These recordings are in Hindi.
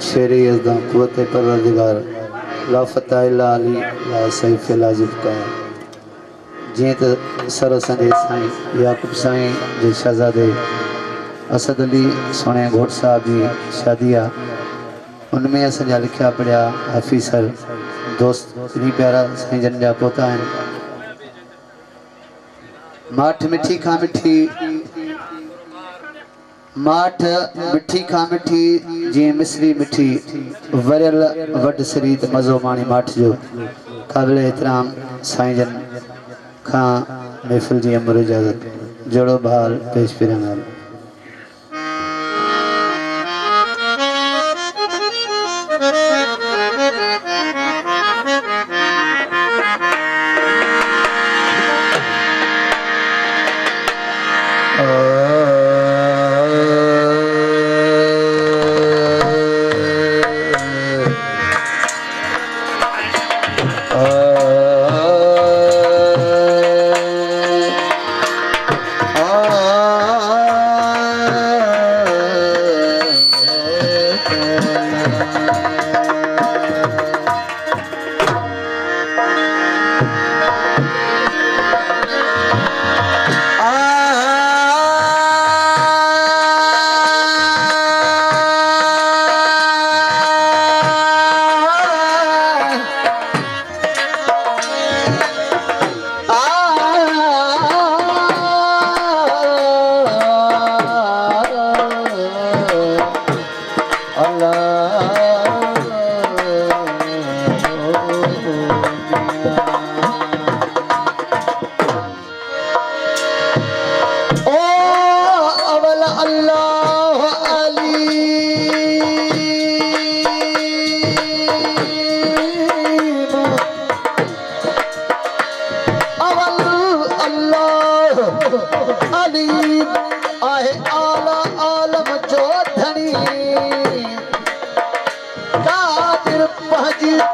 शेर यज़दा क़ुव्वत परवरदिगार ला फ़तह इल्ला अली ला सैफ़ ला ज़ुल्फ़िकार जी तो सर असांजे साईं याकूब साईं जे शहज़ादे असद अली सोने घोट साहब जी शादी आ उनमें असांजा लिखिया पढ़िया हफ़ीज़ सर दोस्त इन्हीं प्यारा साईं जन जा पोता आहिनि। माठ मिठी खां मिठी माठ मिठी खां मिठी जी मिसरी मिठी वरियल वड सरी त मज़ो माणी माठ जो काबिल एहतराम साईं जन खां महफ़िल जी अमर इजाज़त जोड़ो बहाल पेश पिरंगाल।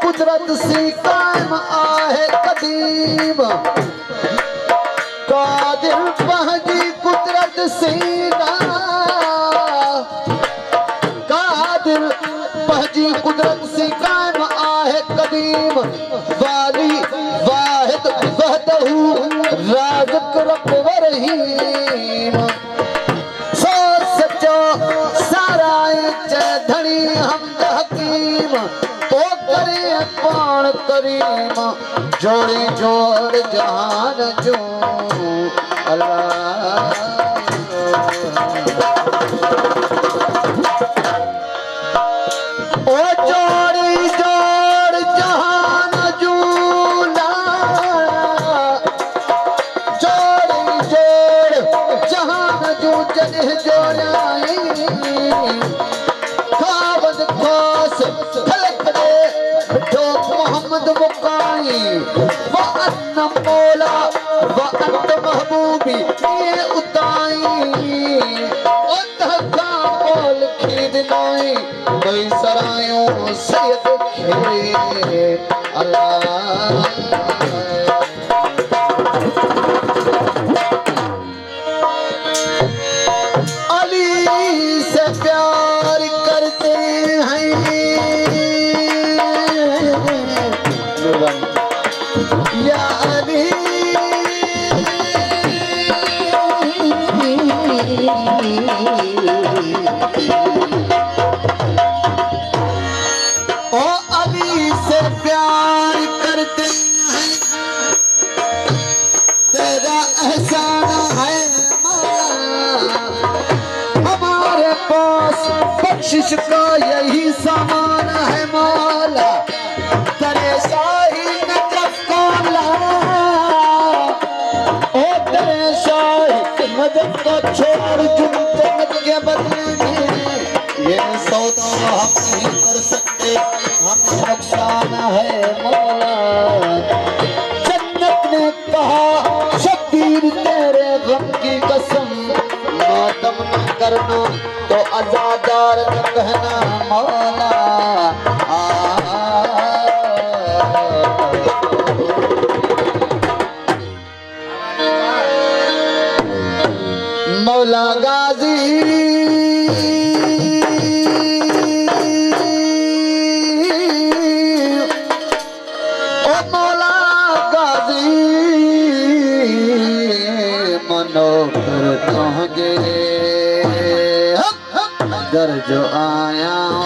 कुदरत सी कायम आहे कदीम कादिर पहजी कुदरत सी कादिर पहजी कुदरत सी कायम आहे कदीम वाली वाहिद वहदहू राज़िक़ रब रहीम सो सच्चो साराए च धनी हमद हकीम पान करीम जोड़ी जोड़ जहान जो अल्लाह ओ जोड़ी जोड़ जहान जो जोड़ी जोड़ जहान जो जने जोड़ाई खावद खास मोहम्मद मुकाई व अन्न मौला व अंत महबूबी ये उताई ओ धक्का बोल खीद लाई कोई सरायों सैयद खे अल्लाह अली से प्यार करते हैं या अली ओ अली से प्यार करते हैं तेरा एहसान है हमारे पास बख्शिश का यही सामान है मौला तेरे मदद को छोड़ जन्नत के बदले में ये सौदा हम नहीं कर सकते हम नुकसान है मौला जन्नत ने कहा शबीर तेरे गम की कसम मातम न करना तो आजादार न कहना मौला मौला गाजी आया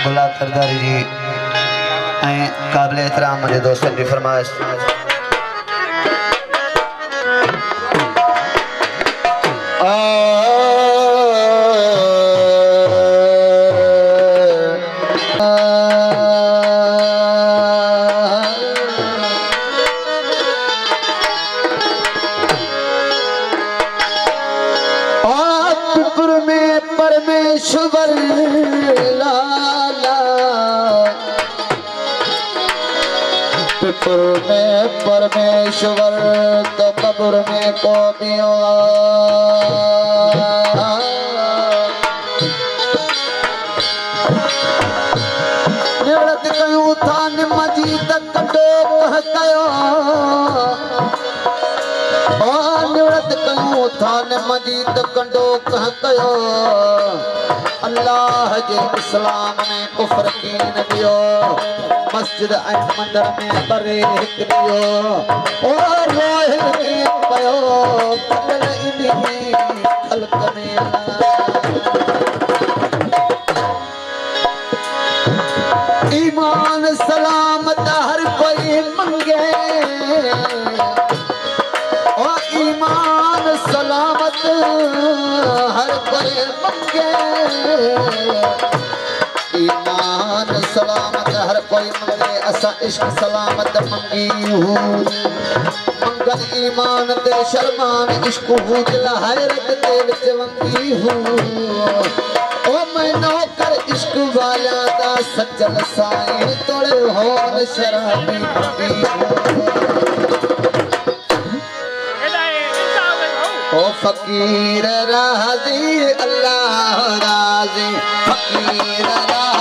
गुलाब सरदारी जी काबिल एहतराम मुझे दोस्तों की फरमाइश में परमेश्वर लाला पिपुर में परमेश्वर तो कब्र में कौमियों निवृत्त कयूं था मजीद कटो कह कयो निवृत्त कयूं था मजीद कंडो कह कयो अल्लाह जे इस्लाम में कुफ्र कीन दियो मस्जिद ऐं मंदिर में बरे हिक दियो और रोहिल के पयो कल इन्हीं खल्क में ईमान सलामत हर कोई मंगे ईमान सलामत हर कोई मंगे ईमान सलामत हर कोई मंगे असा इश्क सलामत मंगी हूँ मंगन ईमान ते शर्मान इश्क हूँ दिल हैरत ते विच वंगी हूँ ओ मैं नौकर इश्क वाला दा सच्चल साईं तोड़े होन शराबी मंगी हूँ ओ फकीर राज़ी अल्लाह राज़ी फकीर राज़ी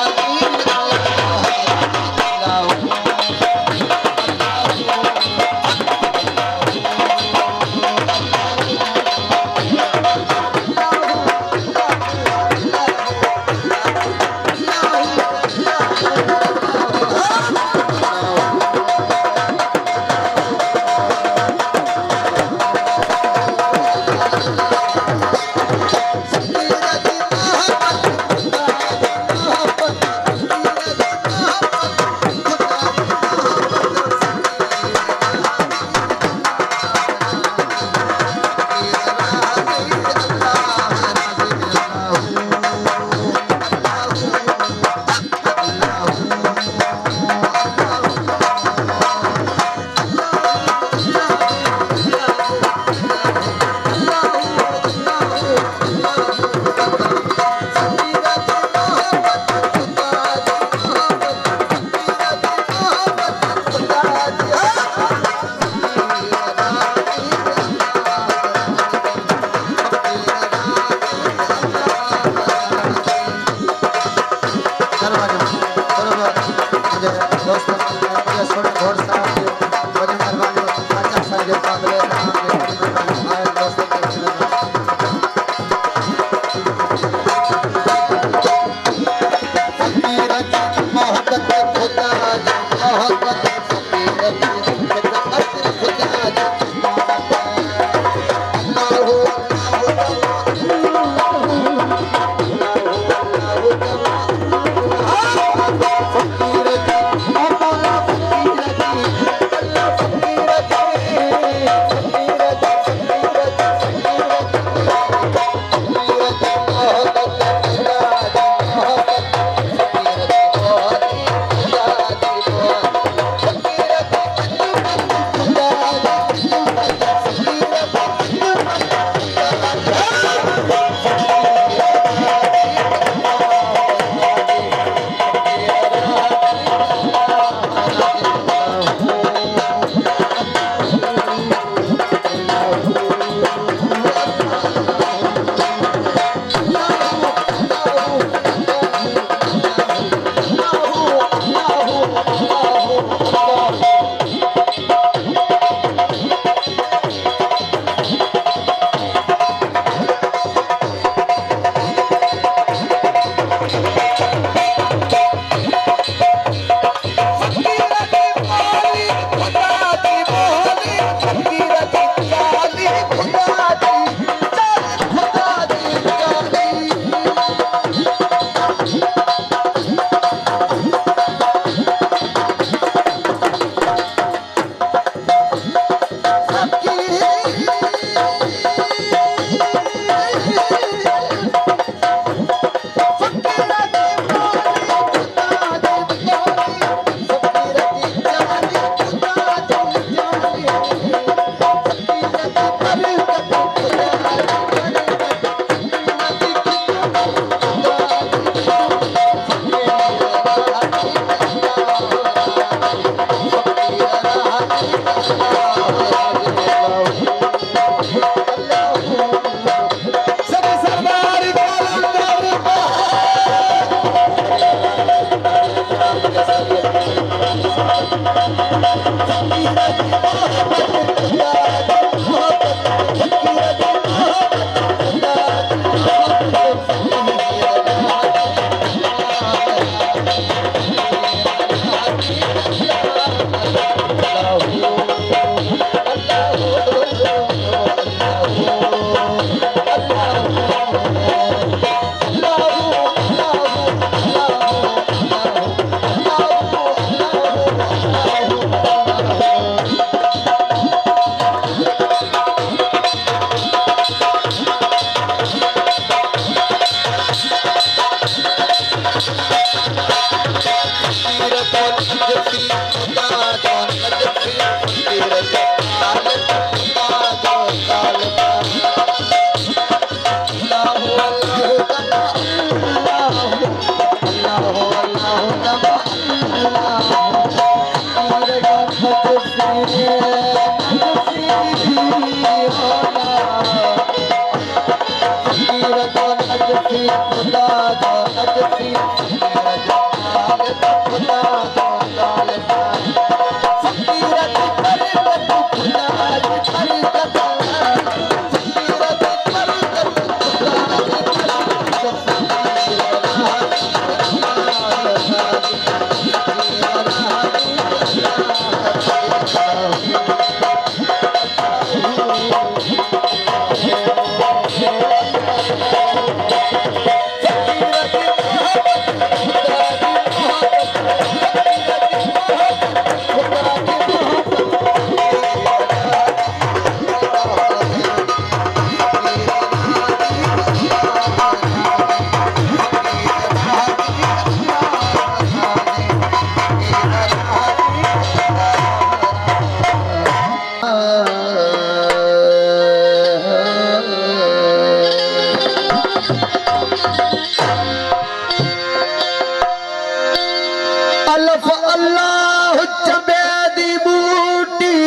अल्फ अल्लाह चबेदी बूटी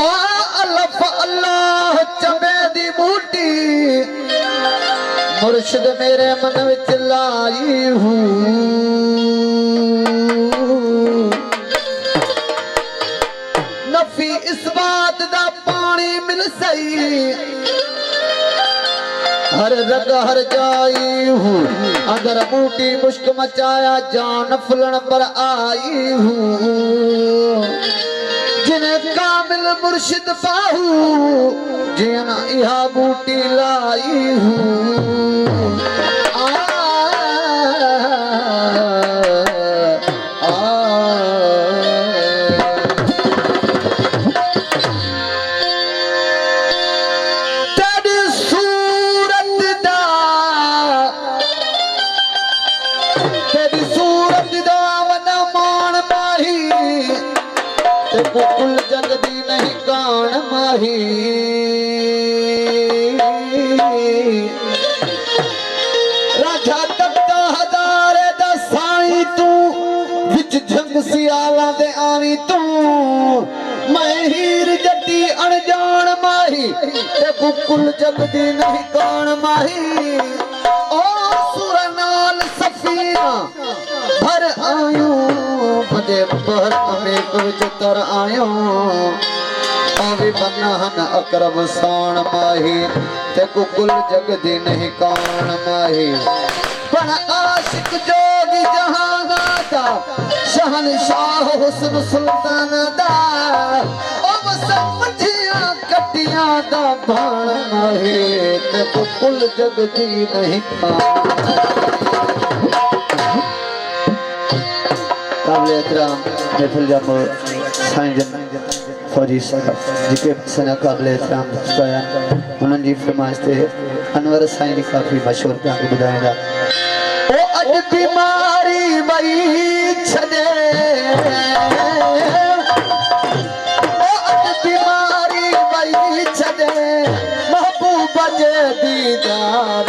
ओ अल्फ अल्लाह चबेदी बूटी मुर्शिद मेरे मन विच लाई हूं नफी इस बात दा पानी मिल सही हर रग हर जाई हूँ अगर बूटी मुश्क मचाया जान फुलन पर आई हूँ जिन्हें कामिल मुर्शिद पाहू जिन इहा बूटी लाई हूँ कुल जगदी नहीं कान माही राजा तख्ता हजारे दा साई तू विच जंग सियाला दे आवी तू मैं हीर जटी अनजान माही ते कुल जगदी नहीं कान माही ओ सुर नाल सफीना भर आयो भदे बहर में कुछ कर आयो आवी बनहन अकरम साण माही ते कुल जगदी नहीं कान माही पण आशिक जोगी जहां दा शहनशाह हुस्न सुल्तान दा ओ समझिया कटिया दा भाण माही ते कुल जगदी नहीं कान काबिल एहतराम महफिल जामो साईं जन फौजी साहब जिके सना काबिल एहतराम दोस्ताया उन्हनि जी फरमाइश ते अनवर साईं जी काफ़ी मशहूर तव्हांखे ॿुधाईंदा ओ अॼु बीमारी वई छॾे ओ अॼु बीमारी वई छॾे महबूब जे दीदार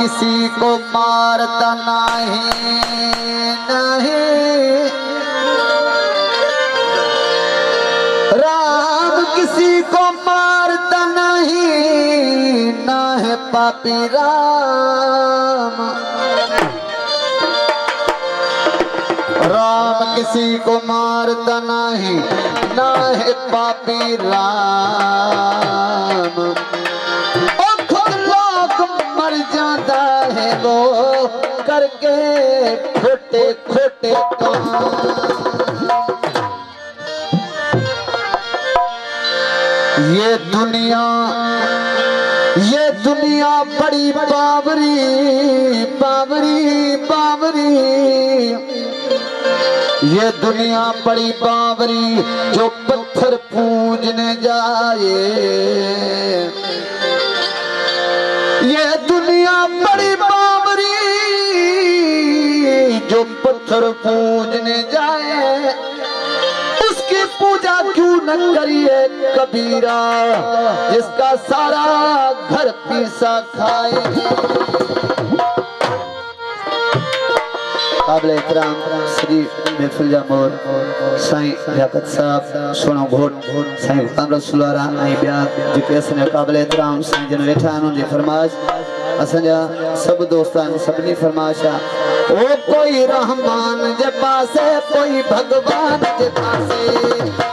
किसी को मारता नहीं नहीं, राम किसी को मारता नहीं, ना है पापी राम। राम किसी को मारता नहीं, ना है पापी राम। मर जाता है वो करके खोटे खोटे काम। ये दुनिया बड़ी बावरी बावरी बावरी, ये दुनिया बड़ी बावरी जो पत्थर पूजने जाए। ये दुनिया बड़ी बावरी जो पत्थर पूजने जाए, उसकी पूजा क्यों न न करिए कबीरा, जिसका सारा घर पीसा खाए। काबिल एहतराम श्री महफिल जामोर साईं लियाकत साहब सोनो घोट साईं गुलाम रसूल वारा ऐं ॿिया जेके असांजा काबिल एहतराम साईं जन वेठा आहिनि उन्हनि जी फरमाइश असांजा सभु दोस्त आहिनि सभिनी फरमाइश आहे ओ कोई रहमान जे पासे कोई भगवान जे पासे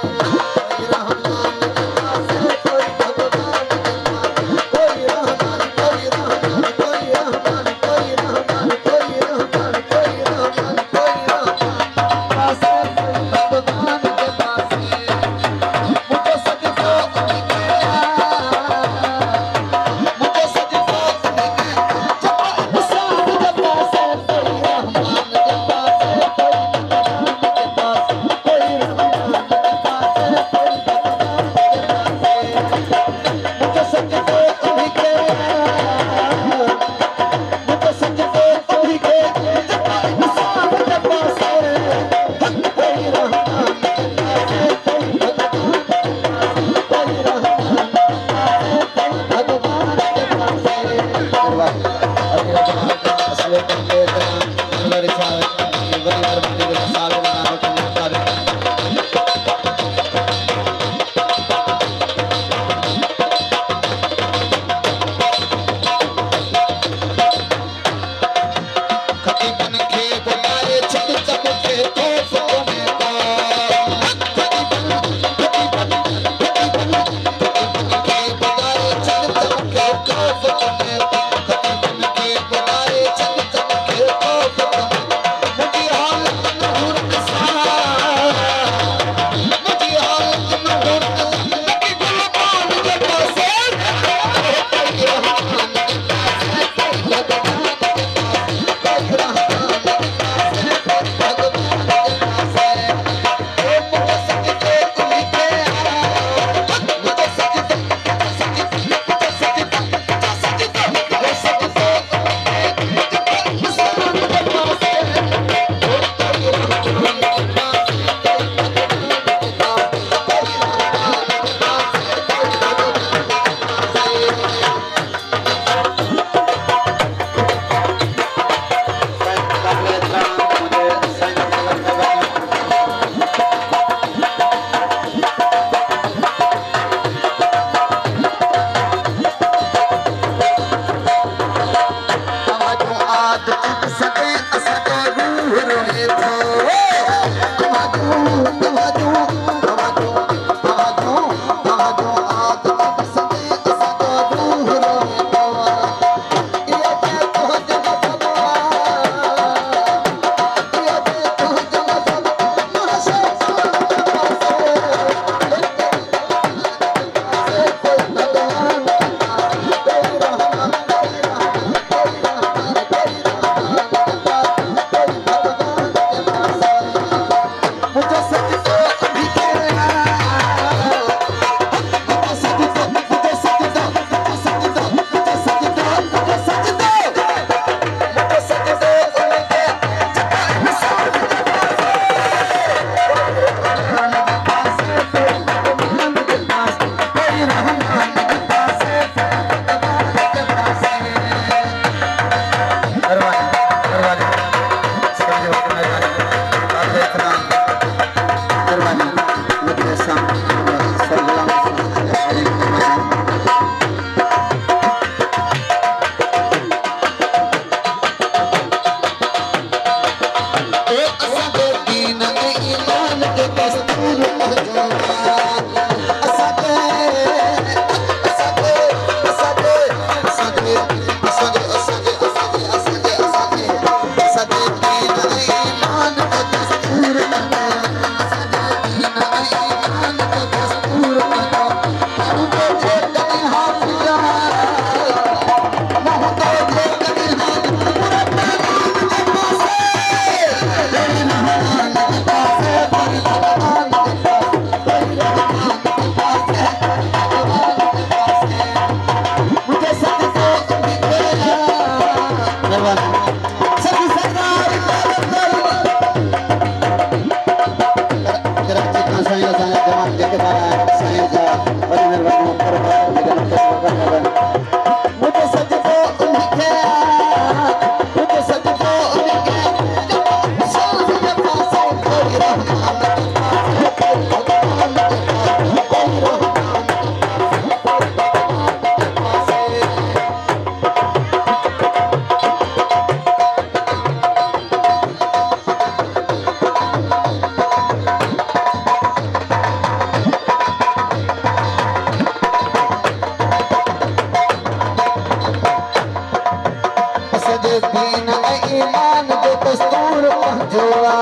ईमान जो दस्तूर पंजोआ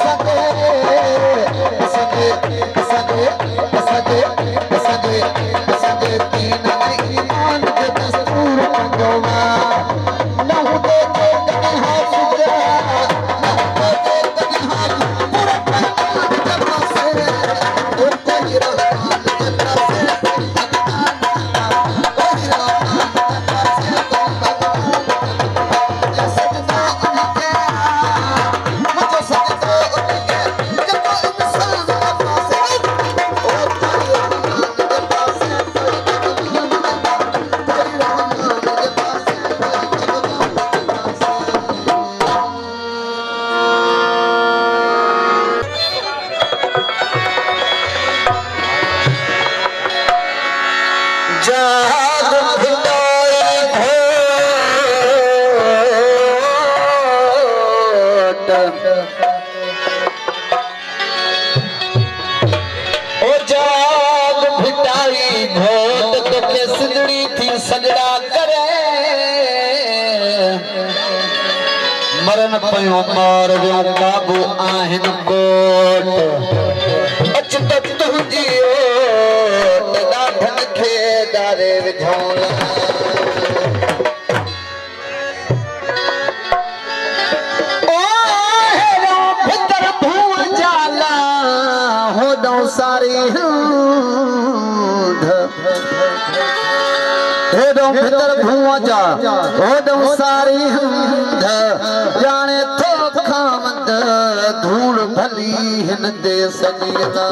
सदे सदे सदे सदे सदे सदे दीन ईमान जो दस्तूर पंजोआ न होते कहीं हाथ सुजा न होते कहीं हाथ पूरा जमा से होते ही रहमान जमा से सजड़ा करे मरण पयो मार वियो काबू आहिन कोट अच तक तुंहिंजी ओट ॾाढनि खे ॾारे विझोला ओ हेरो भितर भूअ जाला होॾो सारी हेॾो भितर भूअ जा होॾो सारी हंध ॼाणे थो खामंद धूड़ भली हिन ते सॼीला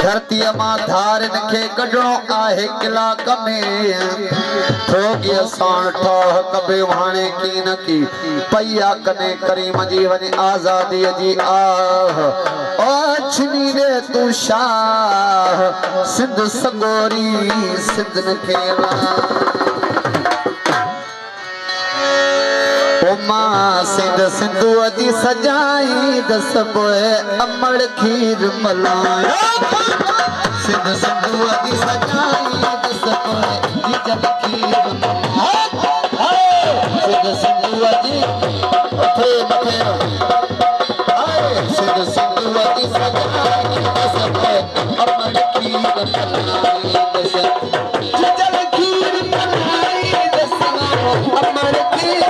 धरतीअ मां धारिन खे कढणो आहे कलाक में थोॻीअ साण ठाह कबे हाणे की न की पई आ कॾहिं करीम जी वञे आज़ादीअ जी आह छिनी दे तू शाह सिंध सगोरी सिंध न खेला ओ मां सिंध सिंधूअ जी सजाई दस पोए अमड़ खीर मलाया सिंध सिंधूअ जी सजाई दस पोए जल खीर मलाया सिंध सिंधूअ जी उठे मथे सिंध सिंधूअ जी सजाई दस पोए अमड़ खीर मलाई दस जल खीर मलाई दस अमड़ खीर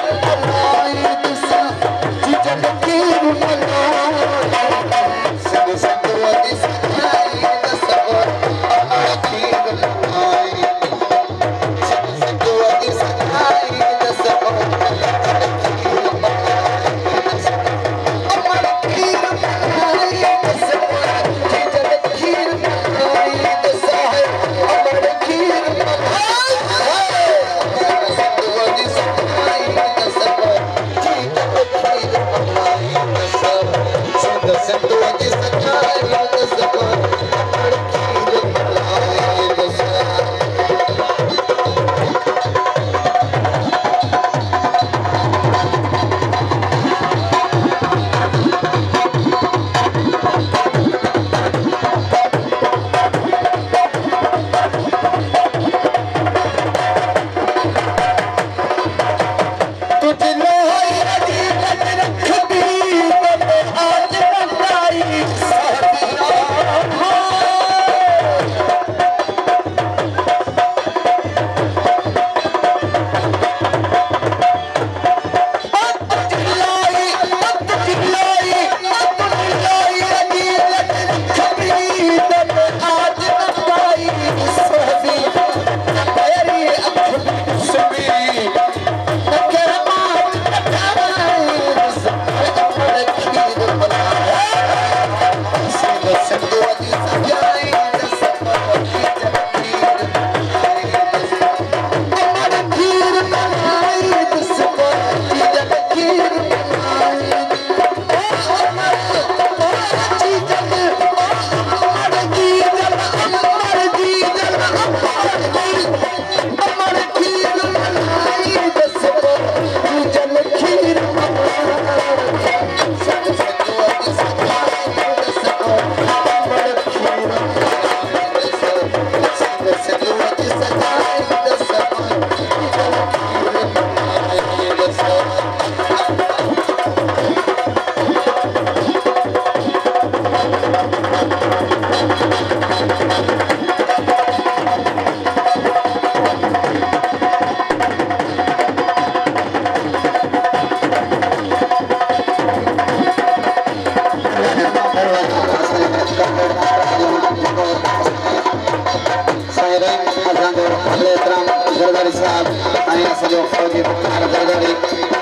सॼो फौजी मुख़्तार ज़रदारी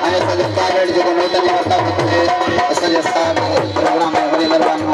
ऐं सॼो कैडेट जेको नोटनि में वरिता थिए असांजे साहिब प्रोग्राम में वरी महिरबानी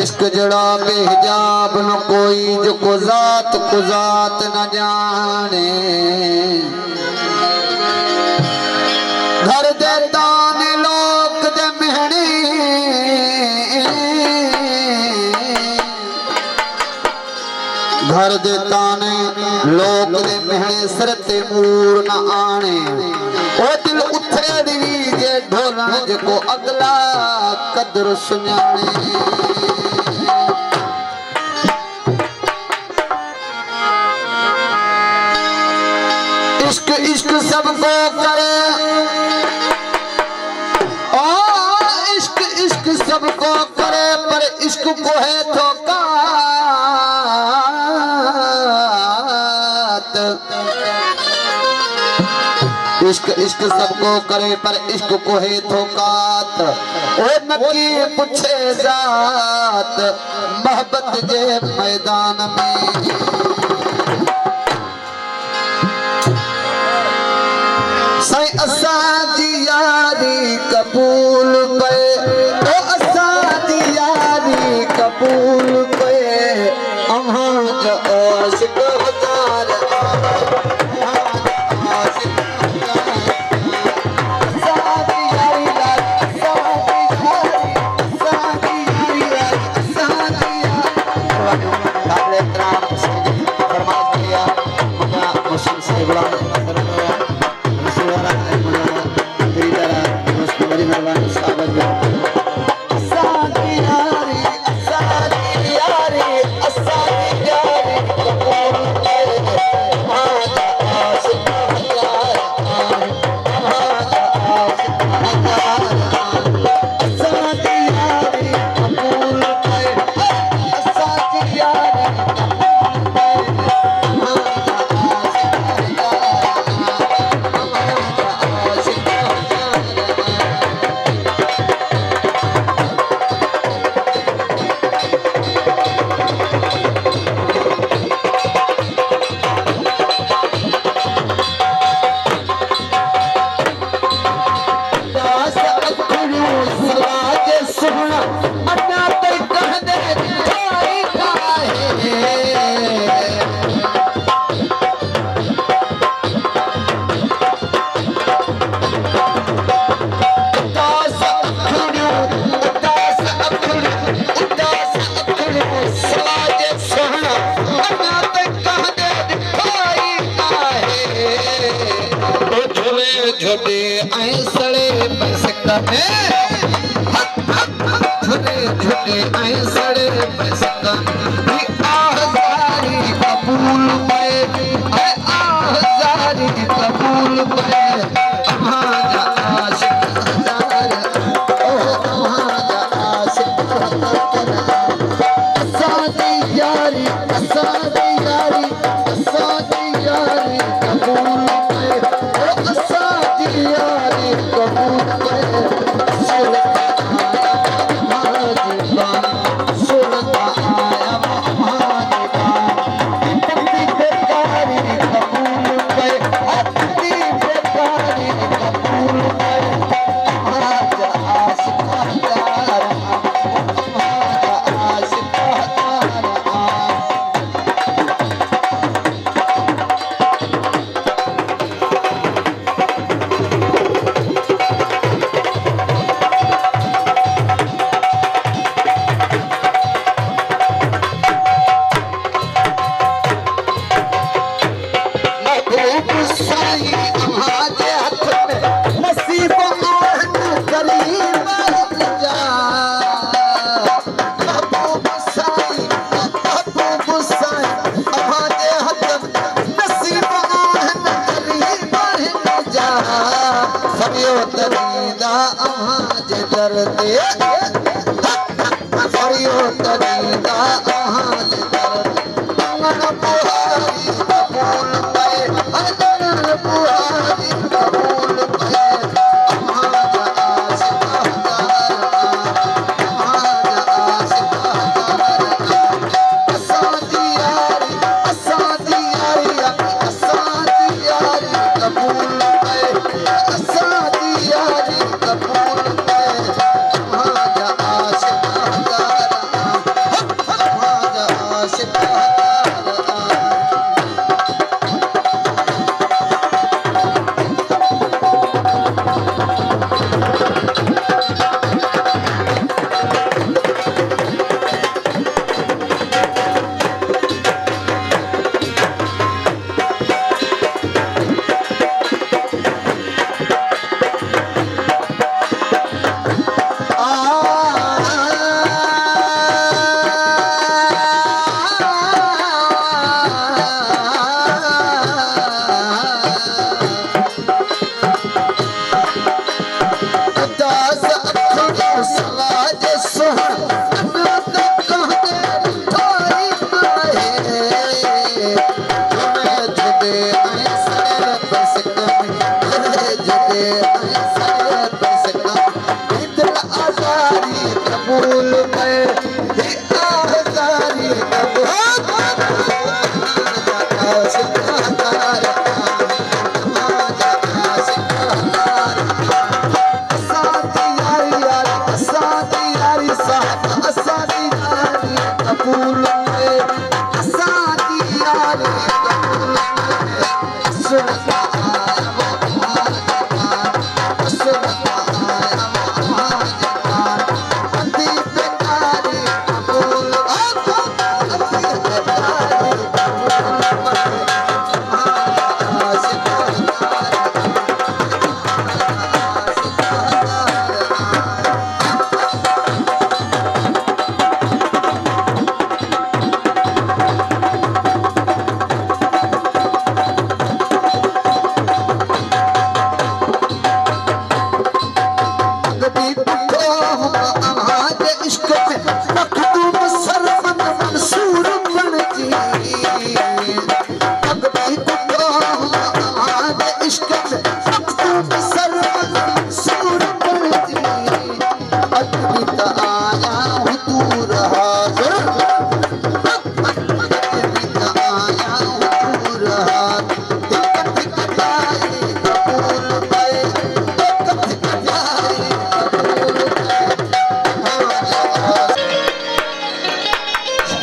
इश्क जड़ा बेहिजाब न कोई जो को जात न जाने घर दे ताने लोक दे महणे घर दे ताने लोक दे महणे सिर ते मूर न आने ओ दिल उथड़ी जे ढोलण जेको अगला कदर सुञाणे इश्क इश्क सबको करे ओ इश्क इश्क सबको करे पर इश्क को है धोखात इश्क इश्क सबको करे पर इश्क को है धोखात ओ नकी पूछे जात मोहब्बत जे मैदान में साईं असांजी यारी कबूल पे ओ असांजी यारी कबूल पे अहां जो आशिक हजार झोटे ऐ सड़े पैसका में झोटे झोटे ऐ सड़े पैसका आजारी कबूल पे ऐ आजारी कबूल पे हमारा आशिक हजार ओ हमारा आशिक सादी यारी सादी यारी सादी यारी कबूल पे सादी यारी कबूल पे सुनता आया महादेवा अपनी बेकारी कबूल पे अपनी बेकारी कबूल पे आजा आशिक हजार आजा आशिक हजार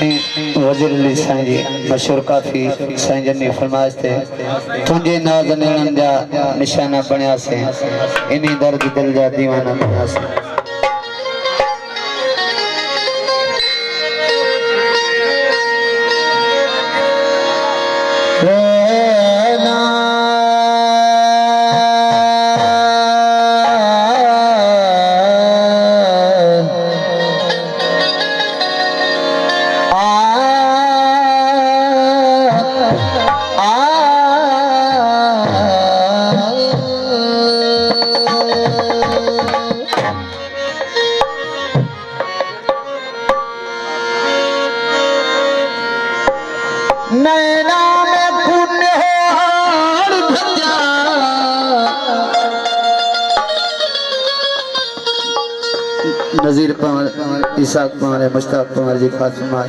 वजीर अली साईं जी मशहूर काफ़ी साईं जन फरमाइश थे तुझे नाज़नीन जा निशाना बनिया से इन्हीं दर्द दिल जा दीवाना बनिया से पवार इसाक पवार मुश्ताक पवार जी फातिमा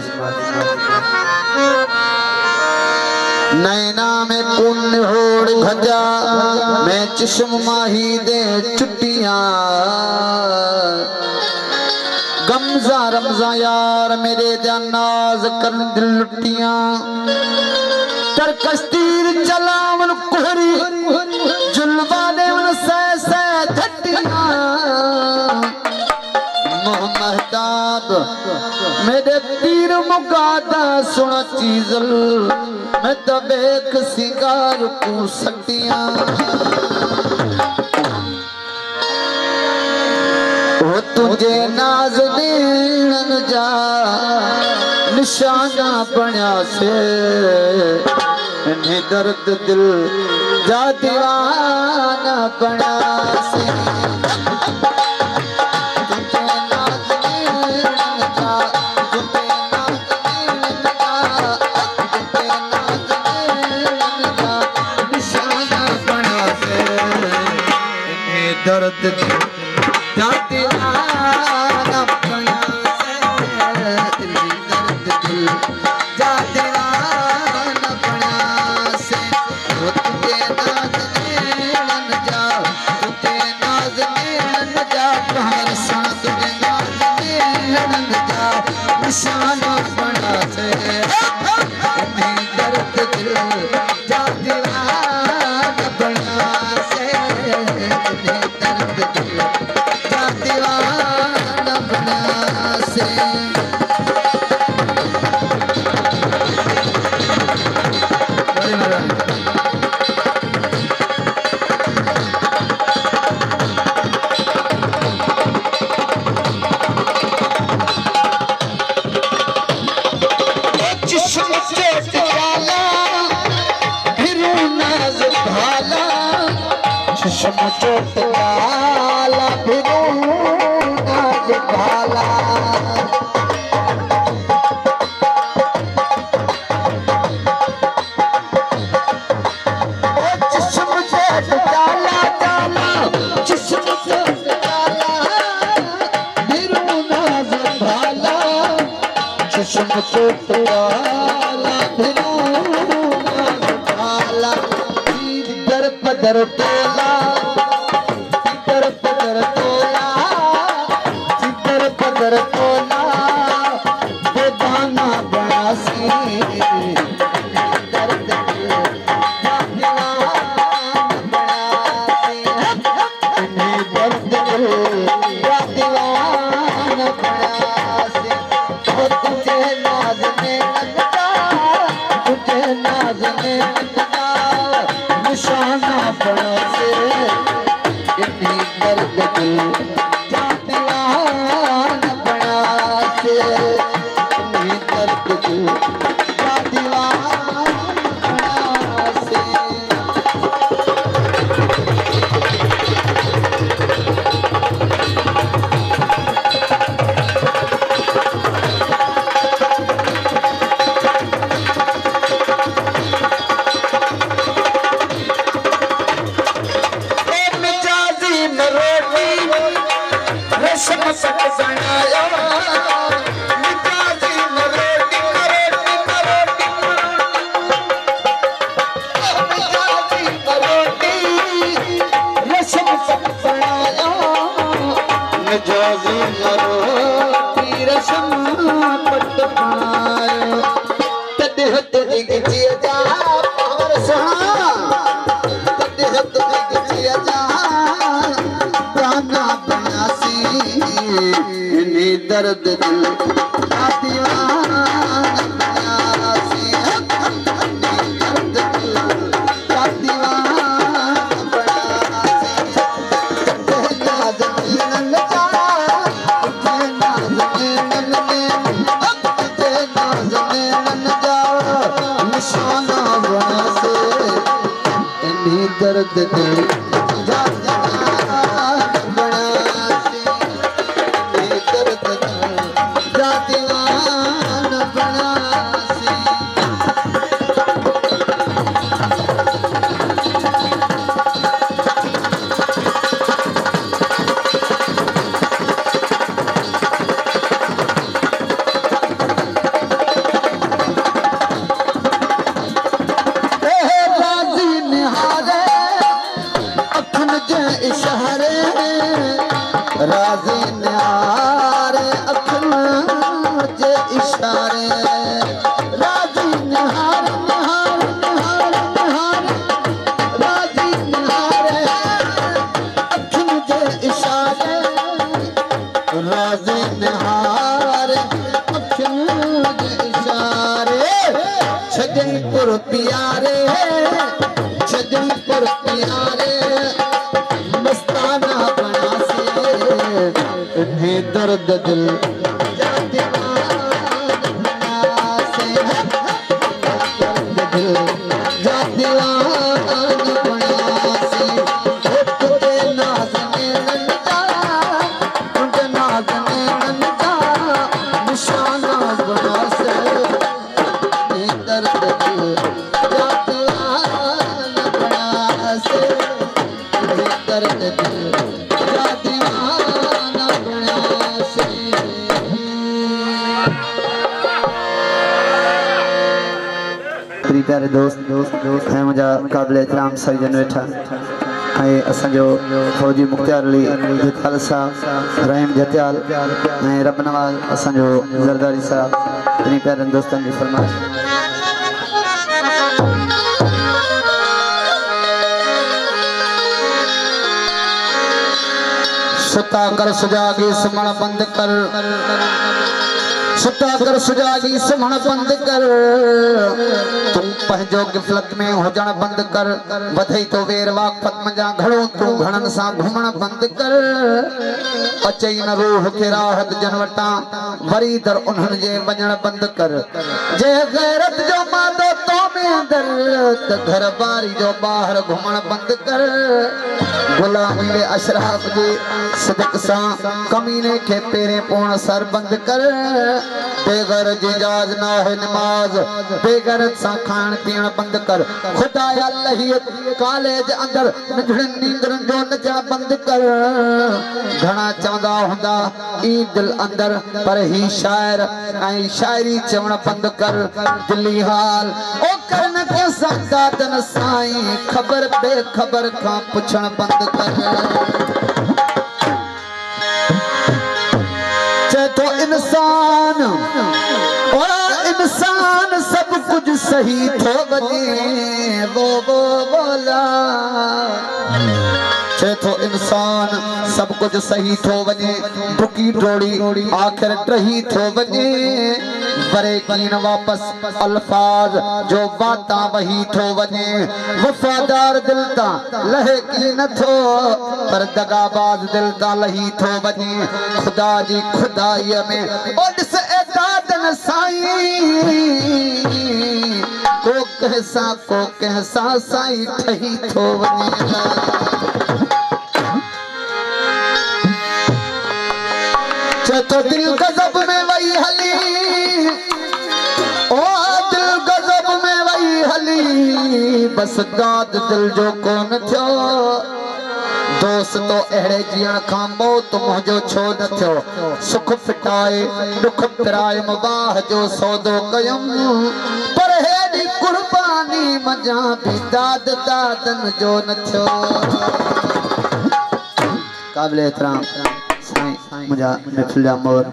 नैना में कुन होड़ भजा मैं चिश्म माही दे छुट्टियां गमजा रमजा यार मेरे दा नाज कर दिल लुटियां तरकस्तीर चलावन कुहरी जुलवा देवन सै धटियां महताब मेरे पीर मुगादा सुना चीजल मैं तो बेक सिंगार को सटियां ओ तुझे नाज देन जा निशाना बना से इन्हें दर्द दिल जा दीवाना बना से दर्द जाते आना बना से दर्द दिल जाते आना बना से वो तुझे नाज में जा तुझे नाज में जा हर सन तुझे नाज में जा निशाना बना से दर्द दिल जाते आना बना से दीवाना बना से जिस्म चोट डाला फिर नाज भाला जिस्म चोट डाला फिर नाज भाला जिस्म चोट डाला डाला जिस्म चोट डाला फिर नाज भाला जिस्म चोट डाला फिर नाज भाला दर पदर तोला दर पदर तोला दर पदर तोला बेदाना बना सी दर्द दीवाना बना सी दर्द दीवाना बना सी तुझे नाज में लगता तुझे नाज में लगता निशाना बना से इतनी दर्द दिल दीवाना बना से इतनी दर्द दिल दीवाना बना से रसम सक बनाया मिजाजी मरोटी मरोटी मिजाजी मरोटी रसम सक बनाया मिजाजी मरोटी रसम पट बनाया तदे तेरी गिजी जा और सुहा तदे तेरी गिजी जा गाना बना सी दर्द दिल दीवाना बना सी दर्द दिल दीवाना बना सी नाज में जा नाज में जा निशाना बना से इन्हीं दर्द दिल राज़ी निहारे अखियुनि जे इशारे राज़ी निहारे निहारे निहारे निहारे राज़ी निहारे अखियुनि जे इशारे राज़ी निहारे अखियुनि जे इशारे छॾई पुर प्यारे छॾई पुर प्यारे मस्ताना बणासे इन्हें दर्द दिल जा दीवान बणासे दर्द दिल जा दीवान बणासे तुझे नाज़ में नंदा तुझे नाज़ में नंदा निशाना बणासे दर्द दिल जा दीवान बणासे दर्द दिल जा दीवाना बणासे प्यारे दोस्त ऐं मुंहिंजा क़ाबिल एतिराम सजन वेठा ऐं असांजो फौजी मुख्तियार अली जतियाल साहब रहीम जतियाल ऐं रब नवाज़ असांजो ज़रदारी साहब टिनी प्यारनि दोस्तनि जी फरमाइश सुता कर सुजागी सुमण बंद कर सुता कर सुजागी सुमण बंद कर तुम पंहिंजो गिफ़लत में हुजण बंद कर वधई तो वेर वाक़फ़त मंझां घणो तूं घणनि सां घुमण बंद कर अचई न रूह खे राहत जन वटां वरी दर उन्हनि जे वञण बंद कर जे गैरत जो मादो तो में अंदर त घर बारी जो ॿाहिरि घुमण बंद कर गुलामी वे अशराफ जे सिदक सां कमीने खे पेरे पोण सर बंद कर बेगर जी जाज ना है नमाज बेगर सां खाण पीण बंद कर खुदाया लहियत कॉलेज अंदर नंढड़नि नींदरनि जो नचा बंद कर घणा चवंदा हूंदा ई दिल अंदर पर ही शायर ऐं शायरी चवण बंद कर दिली हाल ओ करन के सादन साईं खबर बेखबर खां पुछण बंद कर तो इंसान और इंसान सब कुछ सही थो वञे वो बोला तो इंसान सब कुछ सही थो वञे डुकी डोड़ी आखिर टही थो वञे वरे कीन वापस अल्फाज जो बाता वही थो वञे वफादार दिल ता लहे की न थो पर दगाबाज दिल ता लही थो वञे खुदा जी खुदाई में ओ ॾिस एतादन साईं को कंहिंसां साईं ठही थो वञे तो दिल गजब में वही हली ओ दिल गजब में वही हली बस दाद दिल जो कोन थियो दोस्त तो अहिड़े जीअण खां मौत मुंहिंजो छो न थियो सुख फिटाए दुख पिराए मुबाह जो सौदो कयुमि पर हेॾी कुर्बानी मंझां बि दाद दादन जो न थियो क़ाबिल एतिराम साईं मुंहिंजा महफ़िल जा मोर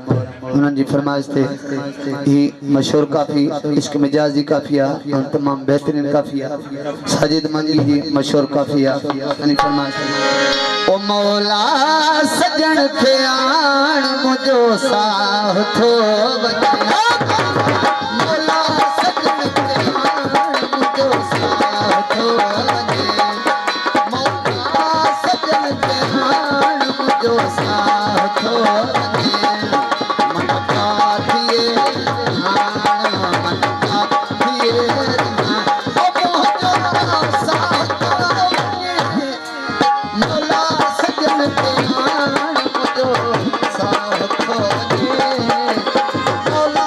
उन्हनि जी फरमाइश ते ही मशहूर काफ़ी इश्क मिजाजी काफ़ी आहे ऐं तमामु बहितरीन काफ़ी आहे साजिद मंगी जी मशहूर काफ़ी आहे उन्हनि फरमाइश ओ मौला सजण खे आण मुंहिंजो साह थो वञे मौला सजण खे आण मुंहिंजो साह थो वञे मौला सजण खे आण मुंहिंजो साह थो वञे मन का थिए हाण मन का थिए ओ मुंहिंजो साह थो वञे मौला सजण खे आण मुंहिंजो साह थो वञे मौला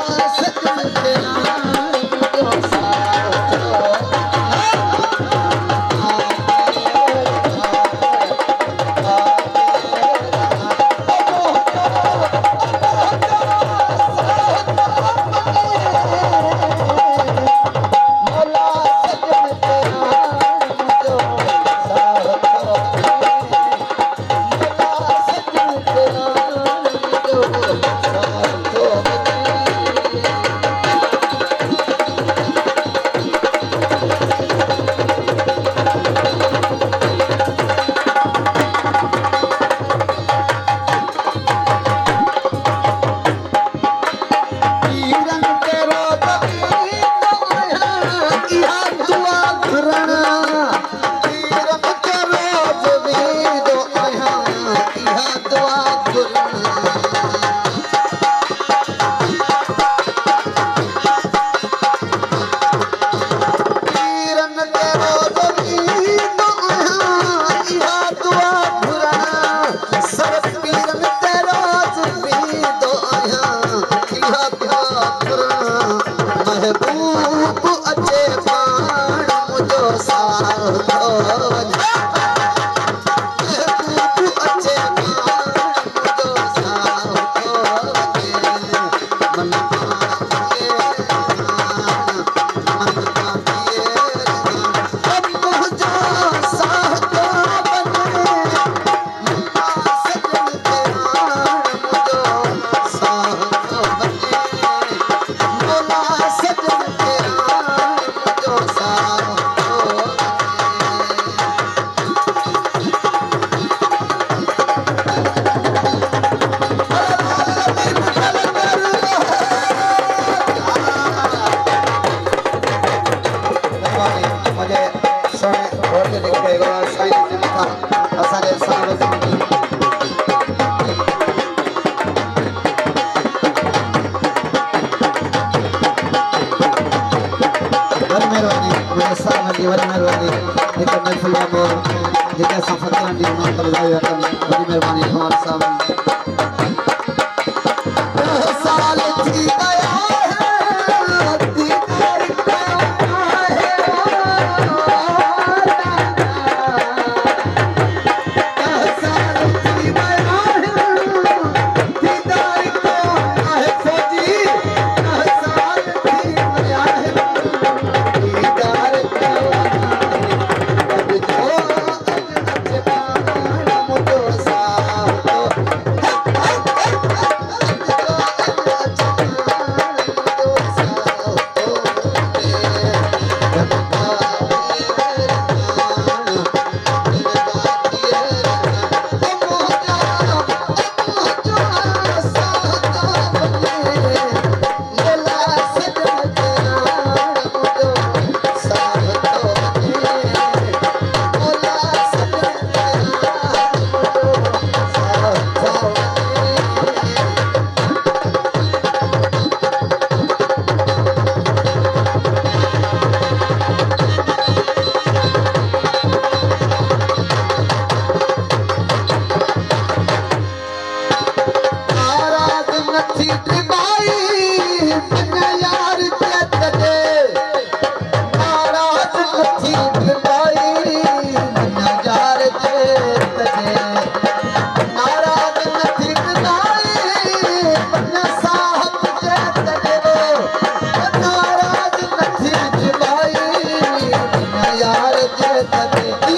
यार